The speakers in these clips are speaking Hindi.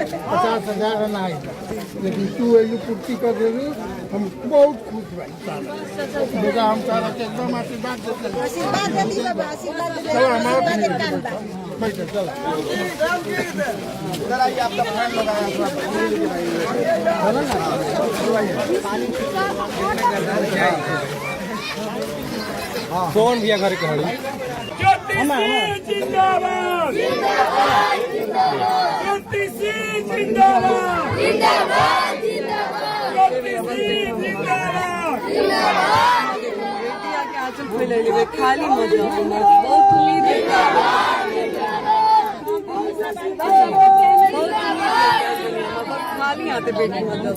50,000 नहीं, लेकिन तू ये पूर्ति कर दे हम बहुत खुश भाई। बेटा हम तारा के एकदम आशीर्वाद देते हैं। चलो हमारा बैठो चलो। जरा ये आपका फैन लगाया कौन दिया घर के हड़ी जिंदाबाद खाली मजा बहुत उम्मीद है खाली आते बेटी मतलब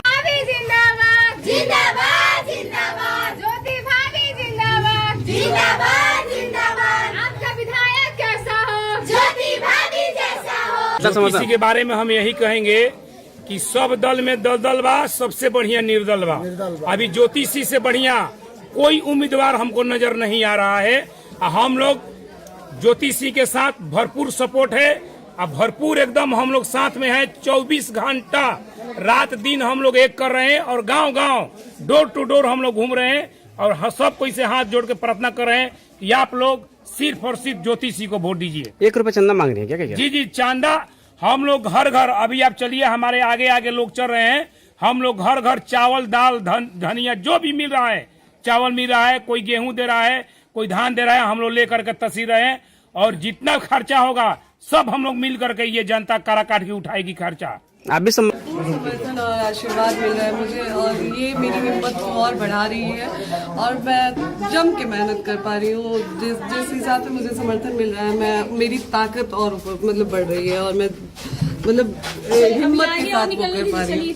जिंदाबाद जिंदाबाद जिंदाबाद ज्योति भाभी जिंदाबाद जिंदाबाद जिंदाबाद आपका विधायक कैसा हो ज्योति भाभी जैसा हो। इसी के बारे में हम यही कहेंगे कि सब दल में दल बा, सबसे बढ़िया निर्दल बा। अभी ज्योतिषी से बढ़िया कोई उम्मीदवार हमको नजर नहीं आ रहा है। हम लोग ज्योतिषी के साथ भरपूर सपोर्ट है, अब भरपूर एकदम हम लोग साथ में हैं। 24 घंटा रात दिन हम लोग एक कर रहे हैं और गांव-गांव डोर टू डोर हम लोग घूम रहे हैं और सब कोई से हाथ जोड़ के प्रार्थना कर रहे हैं कि आप लोग सिर्फ और सिर्फ ज्योतिषी को वोट दीजिए। 1 रुपए चंदा मांग रहे हैं क्या? जी चांदा हम लोग घर घर, अभी आप चलिए हमारे आगे आगे लोग चल रहे हैं, हम लोग घर घर चावल दाल धनिया जो भी मिल रहा है, चावल मिल रहा है, कोई गेहूं दे रहा है, कोई धान दे रहा है, हम लोग लेकर के तसी रहे हैं और जितना खर्चा होगा सब हम लोग मिल करके ये जनता कारा काट के उठाएगी खर्चा। आप भी समर्थन और आशीर्वाद मिल रहा है मुझे और ये मेरी हिम्मत को और बढ़ा रही है और मैं जम के मेहनत कर पा रही हूँ। जिस हिसाब से मुझे समर्थन मिल रहा है मेरी ताकत और मतलब बढ़ रही है और मैं मतलब हिम्मत के साथ वो कर पा रही हूँ।